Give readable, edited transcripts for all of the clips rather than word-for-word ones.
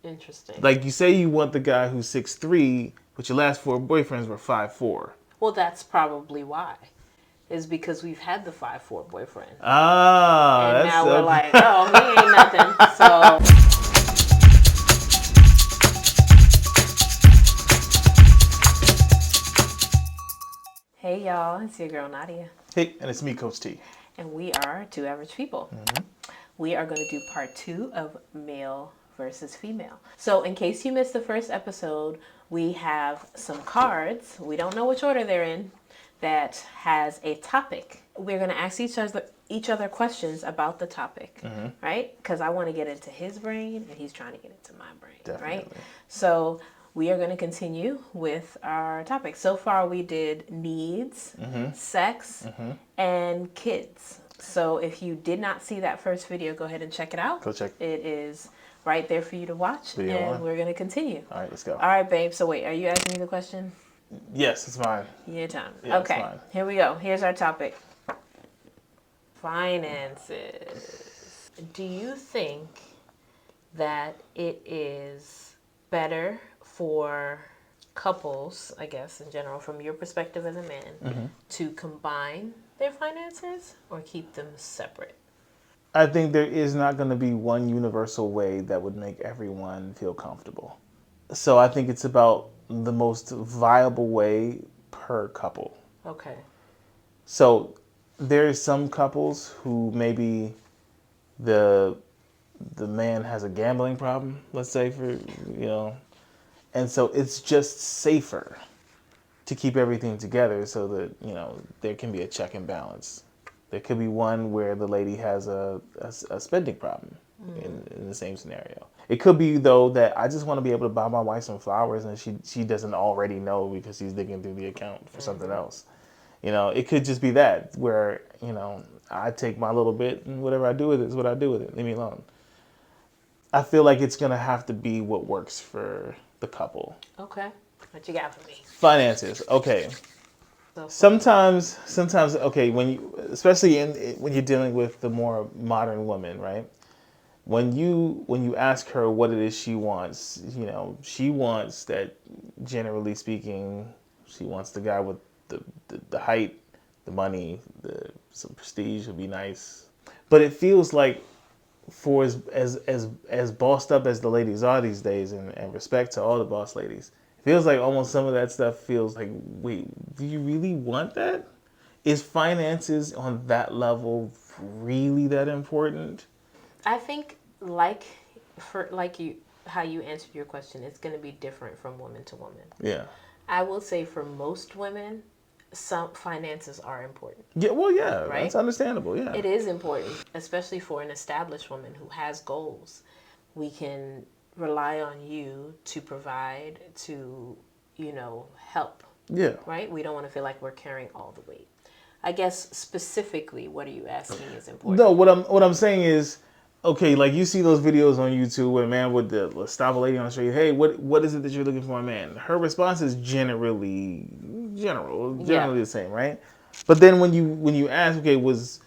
Interesting. Like, you say you want the guy who's 6'3", but your last 4 boyfriends were 5'4". Well, that's probably why. Is because we've had the 5'4" boyfriend. Ah, and that's now we're like, oh, he ain't nothing. So. Hey, y'all. It's your girl, Nadia. Hey, and it's me, Coach T. And we are Two Average People. Mm-hmm. We are going to do part 2 of male versus female. So in case you missed the first episode, we have some cards. We don't know which order they're in. That has a topic. We're going to ask each other questions about the topic, right? Because I want to get into his brain and he's trying to get into my brain, Definitely. right? So we are going to continue with our topic. So far we did needs, sex, and kids. So if you did not see that first video, go ahead and check it out. Go check. It is right there for you to watch. Video and on. We're going to continue. All right, let's go. All right, babe. So wait, are you asking me the question? Yes, it's mine. Your time. Yeah, okay, it's mine. Here we go. Here's our topic. Finances. Do you think that it is better for couples, I guess, in general, from your perspective as a man, to combine their finances or keep them separate? I think there is not going to be one universal way that would make everyone feel comfortable. So I think it's about the most viable way per couple. Okay. So there's some couples who maybe the man has a gambling problem, let's say, and so it's just safer to keep everything together so that, there can be a check and balance. There could be one where the lady has a spending problem in the same scenario. It could be, though, that I just want to be able to buy my wife some flowers and she doesn't already know because she's digging through the account for something else. It could just be that where, I take my little bit and whatever I do with it is what I do with it. Leave me alone. I feel like it's going to have to be what works for the couple. Okay. What you got for me? Finances. Okay. Sometimes, okay, especially when you're dealing with the more modern woman, right? When you ask her what it is she wants, she wants that, generally speaking, she wants the guy with the height, the money, some prestige would be nice. But it feels like, for as bossed up as the ladies are these days, and respect to all the boss ladies, it feels like almost some of that stuff feels like, wait, do you really want that? Is finances on that level really that important? I think how you answered your question, it's going to be different from woman to woman. Yeah. I will say for most women, some finances are important. Yeah, well, yeah, right? That's understandable, yeah. It is important, especially for an established woman who has goals. We can rely on you to provide, to, help. Yeah. Right? We don't want to feel like we're carrying all the weight. I guess specifically, what are you asking is important? No, what I'm saying is, okay, like you see those videos on YouTube where a man would stop a lady on the street. Hey, what is it that you're looking for in a man? Her response is generally the same, right? But then when you ask, okay, was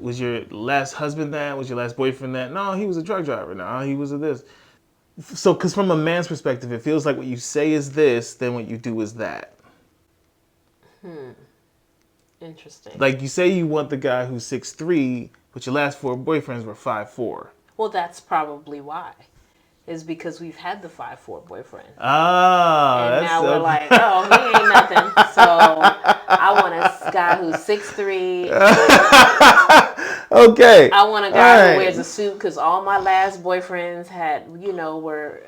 your last husband that? Was your last boyfriend that? No, he was a truck driver. No, he was a this. So, because from a man's perspective, it feels like what you say is this, then what you do is that. Interesting. Like, you say you want the guy who's 6'3", but your last 4 boyfriends were 5'4". Well, that's probably why. Is because we've had the 5'4" boyfriend. Ah, and now we're like, oh, he ain't nothing. So I want a guy who's 6'3". Okay. I want a guy who wears a suit because all my last boyfriends had, were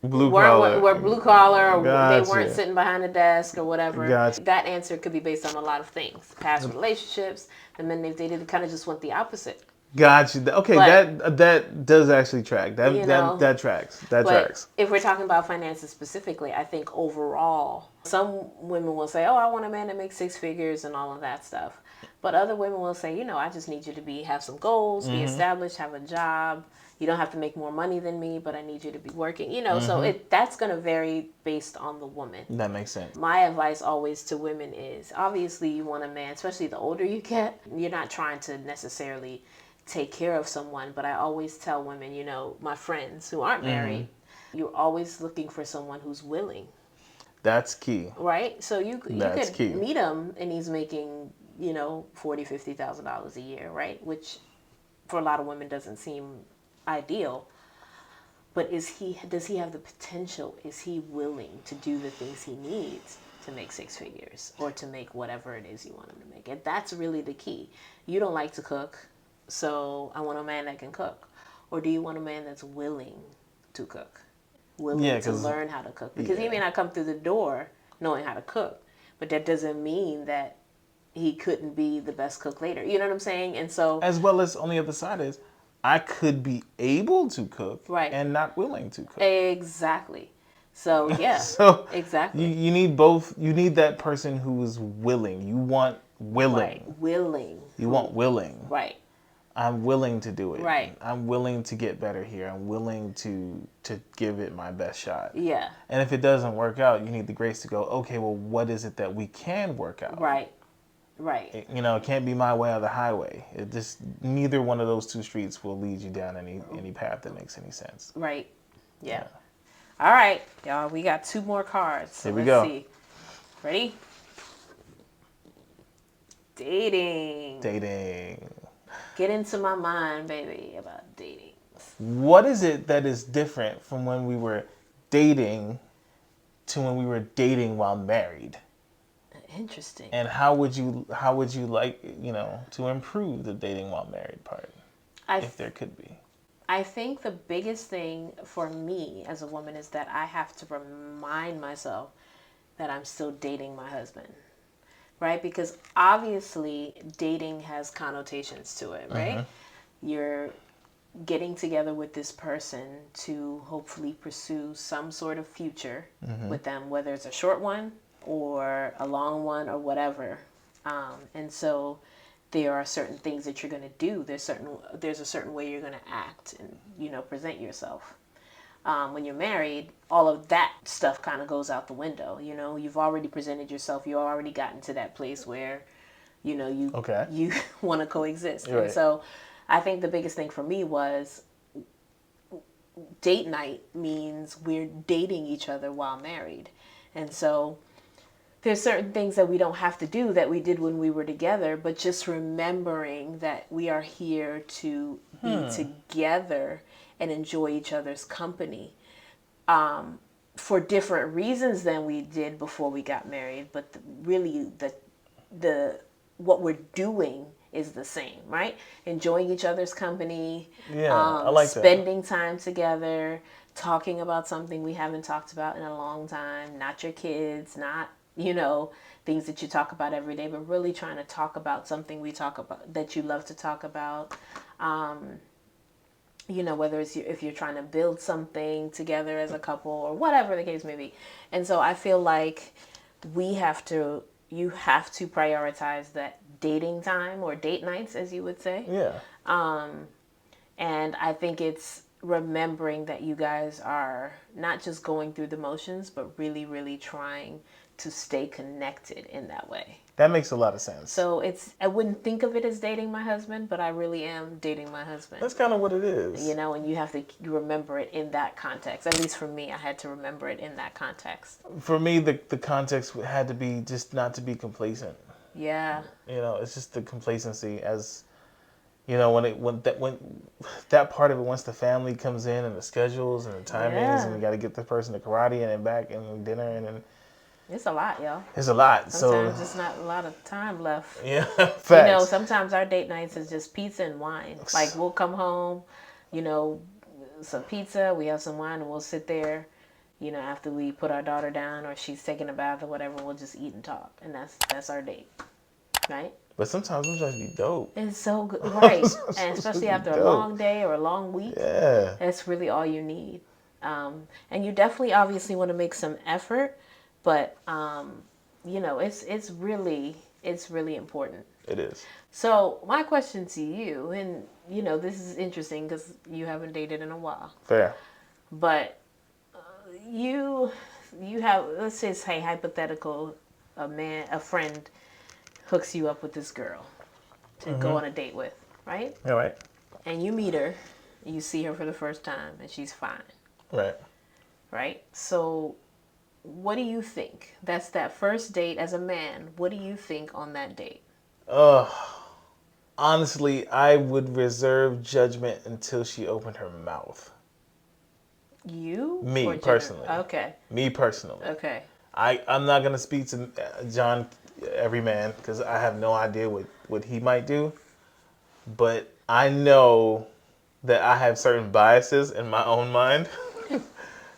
blue collar. Were blue collar, or Gotcha. They weren't sitting behind a desk or whatever. Gotcha. That answer could be based on a lot of things. Past relationships, the men they've dated kind of just went the opposite. Gotcha. Okay, but that does actually track. That tracks. That tracks. If we're talking about finances specifically, I think overall, some women will say, "Oh, I want a man that makes 6 figures and all of that stuff," but other women will say, "I just need you to have some goals, be established, have a job. You don't have to make more money than me, but I need you to be working." So that's going to vary based on the woman. That makes sense. My advice always to women is, obviously, you want a man, especially the older you get. You're not trying to necessarily take care of someone, but I always tell women, my friends who aren't married, you're always looking for someone who's willing. That's key. Right? So you That's could key. meet him and he's making, $40,000-$50,000 a year, right? Which for a lot of women doesn't seem ideal. But does he have the potential? Is he willing to do the things he needs to make six figures or to make whatever it is you want him to make? And that's really the key. You don't like to cook, so I want a man that can cook. Or do you want a man that's willing to cook? Willing to learn how to cook? Because he may not come through the door knowing how to cook, but that doesn't mean that he couldn't be the best cook later. You know what I'm saying? And so, as well as on the other side is, I could be able to cook and not willing to cook. Exactly. So, yeah. So exactly. You need both. You need that person who is willing. You want willing. Right. Willing. You want willing. Right. I'm willing to do it. Right. I'm willing to get better here. I'm willing to give it my best shot. Yeah. And if it doesn't work out, you need the grace to go, okay, well, what is it that we can work out? Right. Right. It can't be my way or the highway. It just, neither one of those two streets will lead you down any path that makes any sense. Right. Yeah. All right, y'all. We got 2 more cards. So Here we go. See. Ready? Dating. Get into my mind, baby, about dating. What is it that is different from when we were dating to when we were dating while married? Interesting. And how would you like, to improve the dating while married part, if there could be? I think the biggest thing for me as a woman is that I have to remind myself that I'm still dating my husband, right? Because obviously dating has connotations to it, right? You're getting together with this person to hopefully pursue some sort of future with them, whether it's a short one or a long one or whatever. And so there are certain things that you're going to do. There's a certain way you're going to act and, present yourself. When you're married, all of that stuff kind of goes out the window. You've already presented yourself. You've already gotten to that place where, you want to coexist. Right. And so I think the biggest thing for me was date night means we're dating each other while married. And so there's certain things that we don't have to do that we did when we were together, but just remembering that we are here to be together and enjoy each other's company for different reasons than we did before we got married. But really, what we're doing is the same, right? Enjoying each other's company, I like spending time together, talking about something we haven't talked about in a long time, not your kids, not things that you talk about every day, but really trying to talk about something we talk about that you love to talk about. Whether it's if you're trying to build something together as a couple or whatever the case may be. And so I feel like you have to prioritize that dating time or date nights, as you would say. Yeah. And I think it's remembering that you guys are not just going through the motions, but really, really trying to stay connected in that way. That makes a lot of sense. So I wouldn't think of it as dating my husband, but I really am dating my husband. That's kind of what it is. And you have to remember it in that context. At least for me, I had to remember it in that context. For me, the context had to be just not to be complacent. Yeah. It's just the complacency as, when that part of it, once the family comes in and the schedules and the timings and you got to get the person to karate and then back and dinner and then. It's a lot, y'all. It's a lot. Sometimes there's not a lot of time left. Yeah, facts. Sometimes our date nights is just pizza and wine. Like we'll come home, some pizza, we have some wine, and we'll sit there, after we put our daughter down or she's taking a bath or whatever, we'll just eat and talk, and that's our date, right? But sometimes those just be dope. It's so good, right? And especially after a long day or a long week, that's really all you need. And you definitely, obviously, want to make some effort. But, it's really important. It is. So my question to you, and, this is interesting because you haven't dated in a while. Fair. But you have, let's just say hypothetical, a friend hooks you up with this girl to go on a date with, right? All right. and you meet her, you see her for the first time, and she's fine. Right. Right? So, what do you think? That's that first date as a man. What do you think on that date? Uh, honestly, I would reserve judgment until she opened her mouth. You? Me Or general? personally. Okay. Me personally. Okay. I'm not gonna speak to John, every man, because I have no idea what he might do. But I know that I have certain biases in my own mind,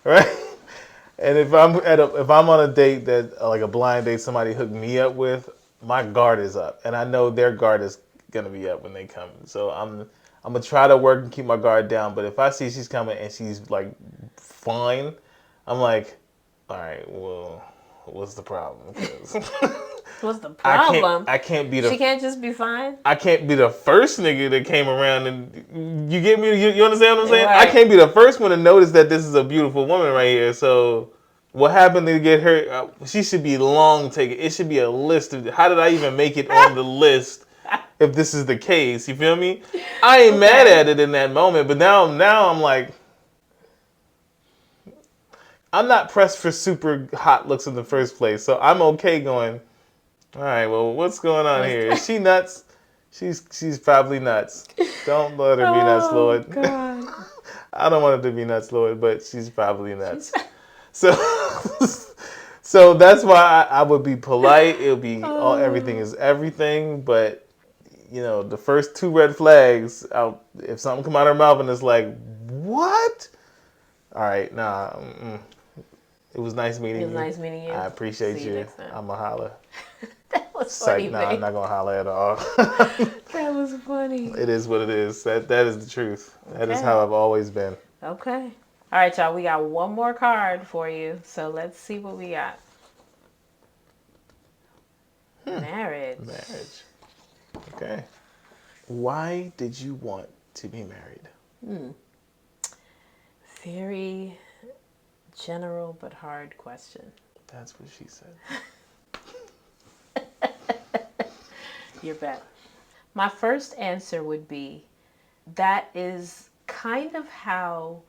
right? And if I'm on a date that like a blind date somebody hooked me up with, my guard is up, and I know their guard is gonna be up when they come. So I'm gonna try to work and keep my guard down. But if I see she's coming and she's like fine, I'm like, all right, well, what's the problem? 'Cause What's the problem? I can't be She can't just be fine? I can't be the first nigga that came around and you get me. You understand what I'm saying? I Right. can't be the first one to notice that this is a beautiful woman right here. So what happened to get her? She should be long taken. It should be a list of how did I even make it on the list if this is the case. You feel me? I ain't mad at it in that moment, but now I'm like, I'm not pressed for super hot looks in the first place, so I'm okay going. All right, well, what's going on here? Is she nuts? She's probably nuts. Don't let her be nuts, Lord. God. I don't want her to be nuts, Lord, but she's probably nuts. So, so that's why I would be polite. It'll be everything is everything, but the first two red flags. If something come out of her mouth and it's like, what? All right, nah. It was nice meeting you. It was nice meeting you. I appreciate See you you. next time. I'm a holler. That was funny, Nah, I'm not gonna holler at all. That was funny. It is what it is. That is the truth. That is Okay. how I've always been. Okay. All right, y'all. We got one more card for you. So let's see what we got. Marriage. Marriage. Okay. Why did you want to be married? Very general but hard question. That's what she said. Your bet. My first answer would be that is kind of how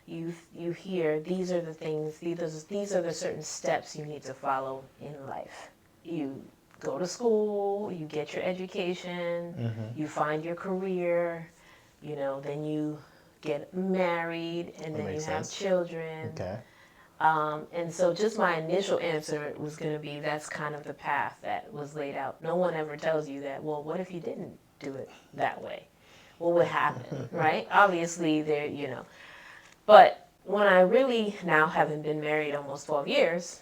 you hear these are the things, these are the certain steps you need to follow in life. You go to school, you get your education, you find your career, then you get married, and then you have children. Okay. And so just my initial answer was going to be that's kind of the path that was laid out. No one ever tells you that, well, what if you didn't do it that way? What would happen, right? Obviously, But when I really, now having been married almost 12 years,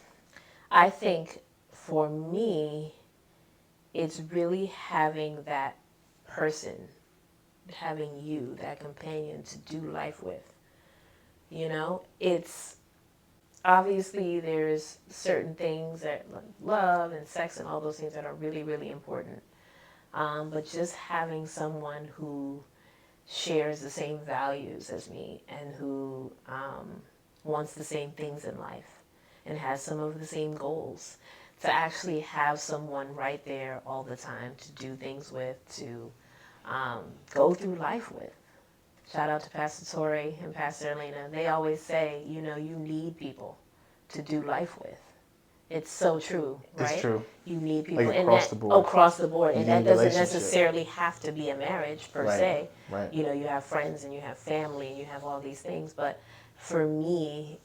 I think for me, it's really having that person, having you, that companion to do life with. It's obviously there's certain things that like love and sex and all those things that are really, really important. But just having someone who shares the same values as me and who wants the same things in life and has some of the same goals, to actually have someone right there all the time to do things with, to go through life with. Shout out to Pastor Torrey and Pastor Elena. They always say, you need people to do life with. It's so true, right? It's true. You need people. Like across the board. Across the board. And that need doesn't relationship. necessarily have to be a marriage per se. Right. You have friends and you have family and you have all these things. But for me,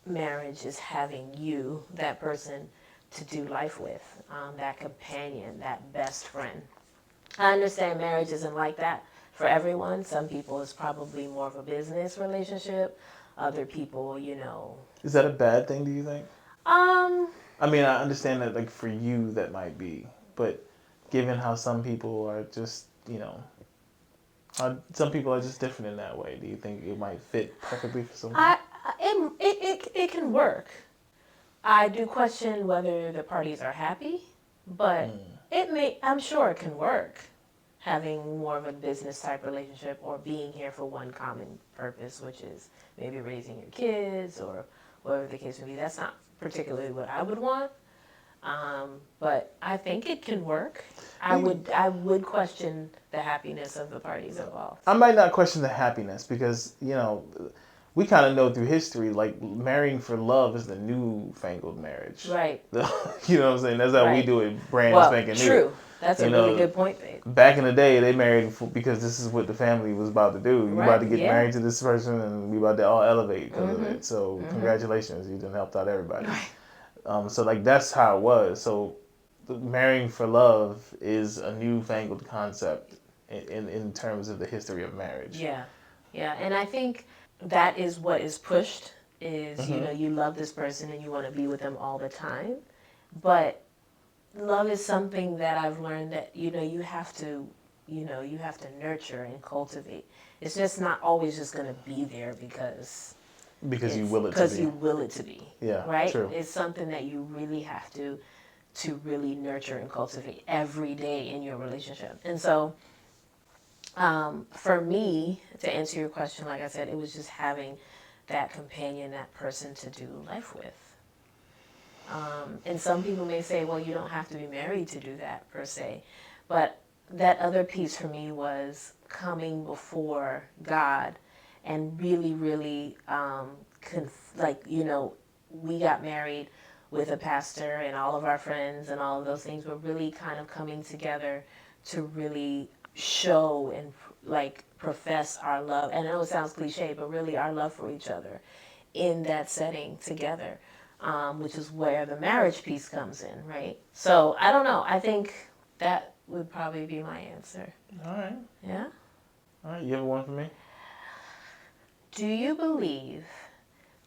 marriage is having you, that person, to do life with, that companion, that best friend. I understand marriage isn't like that for everyone. Some people it's probably more of a business relationship. Other people, Is that a bad thing, do you think? I mean, I understand that, like, for you, that might be. But given how some people are just, some people are just different in that way, do you think it might fit perfectly for someone? It can work. I do question whether the parties are happy, but I'm sure it can work. Having more of a business type relationship or being here for one common purpose, which is maybe raising your kids or whatever the case may be. That's not particularly what I would want. But I think it can work. I would question the happiness of the parties involved. I might not question the happiness because, we kind of know through history, like marrying for love is the newfangled marriage. Right. You know what I'm saying? That's how we Right. do it, brand Well, spanking new. true. That's a You really know, good point, babe. back in the day, they married because this is what the family was about to do. You about Right. to get Yeah. married to this person, and we about to all elevate because of it. So congratulations, you done helped out everybody. Right. So like that's how it was. So marrying for love is a newfangled concept in terms of the history of marriage. Yeah. Yeah. And I think that is what is pushed is, you love this person and you want to be with them all the time. But love is something that I've learned that, you have to, you have to nurture and cultivate. It's just not always just going to be there Because you will it to be. you will it to be. Yeah, Right? true. It's something that you really have to really nurture and cultivate every day in your relationship. And so for me, to answer your question, like I said, it was just having that companion, that person to do life with. And some people may say, well, you don't have to be married to do that per se. But that other piece for me was coming before God and really, really, we got married with a pastor and all of our friends and all of those things were really kind of coming together to really show and profess our love. And I know it sounds cliche, but really our love for each other in that setting together. Which is where the marriage piece comes in, right? So I don't know. I think that would probably be my answer. All right. Yeah? All right. You have one for me? Do you believe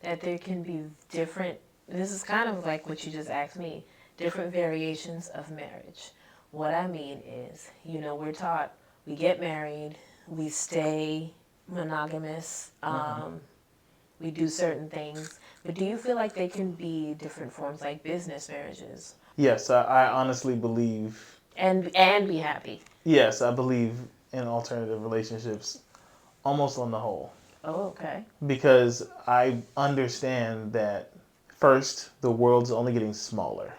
that there can be different, this is kind of like what you just asked me, different variations of marriage? What I mean is, we're taught we get married, we stay monogamous, we do certain things. But do you feel like they can be different forms, like business marriages? Yes, I honestly believe. And be happy. Yes, I believe in alternative relationships, almost on the whole. Oh, okay. Because I understand that, first, the world's only getting smaller.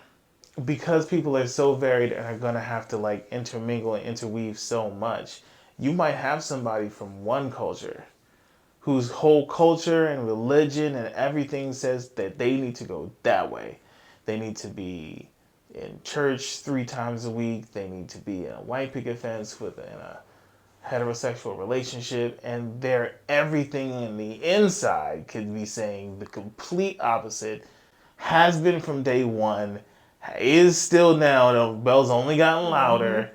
Because people are so varied and are going to have to intermingle and interweave so much, you might have somebody from one culture whose whole culture and religion and everything says that they need to go that way. They need to be in church 3 times a week. They need to be in a white picket fence in a heterosexual relationship. And everything in the inside could be saying the complete opposite. Has been from day one. Is still now. The bell's only gotten louder.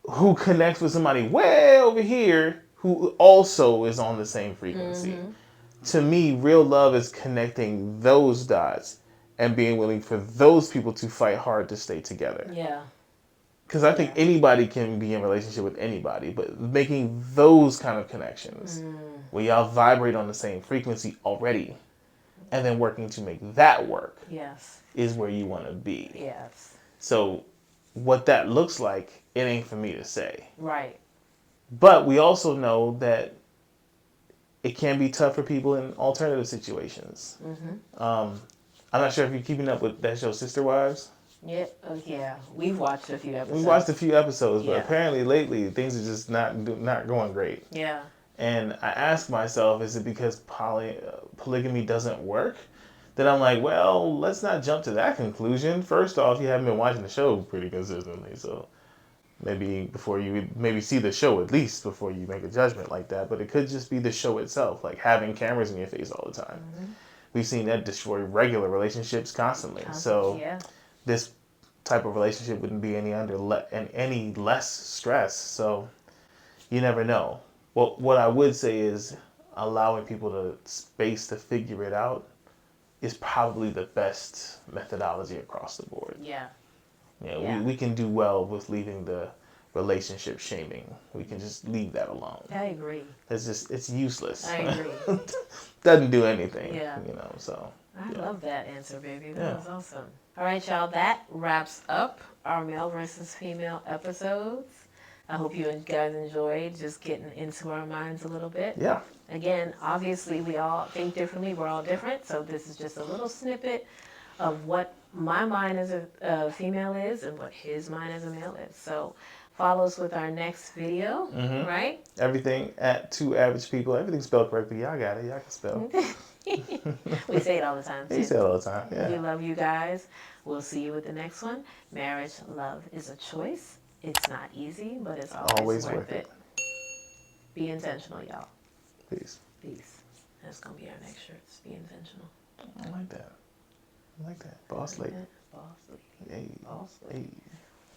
Who connects with somebody way over here who also is on the same frequency. To me, real love is connecting those dots and being willing for those people to fight hard to stay together. Yeah. Because I think anybody can be in a relationship with anybody, but making those kind of connections where y'all vibrate on the same frequency already and then working to make that work is where you want to be. Yes. So what that looks like, it ain't for me to say. Right. But we also know that it can be tough for people in alternative situations. I'm not sure if you're keeping up with that show, Sister Wives. Yeah. Yeah. We've watched a few episodes. We watched a few episodes, but apparently lately things are just not going great. Yeah. And I ask myself, is it because polygamy doesn't work? Then I'm like, well, let's not jump to that conclusion. First off, you haven't been watching the show pretty consistently, so maybe before you see the show at least before you make a judgment like that. But it could just be the show itself, like having cameras in your face all the time. We've seen that destroy regular relationships constantly. So this type of relationship wouldn't be any less stress. So you never know. Well, what I would say is allowing people the space to figure it out is probably the best methodology across the board. Yeah. We can do well with leaving the relationship shaming. We can just leave that alone. I agree. It's useless. I agree. Doesn't do anything. Yeah. So. I love that answer, baby. That was awesome. All right, y'all. That wraps up our male versus female episodes. I hope you guys enjoyed just getting into our minds a little bit. Yeah. Again, obviously we all think differently. We're all different. So this is just a little snippet of what my mind as a female is and what his mind as a male is. So follow us with our next video, right? Everything at Two Average People. Everything's spelled correctly. Y'all got it. Y'all can spell. We say it all the time, You too. say it all the time. We Yeah. love you guys. We'll see you with the next one. Marriage, love is a choice. It's not easy, but it's always worth it. Be intentional, y'all. Peace. Peace. That's going to be our next shirts. Be intentional. I like that. I like that. Boss lady. Boss lady. Hey. Boss lady. Hey.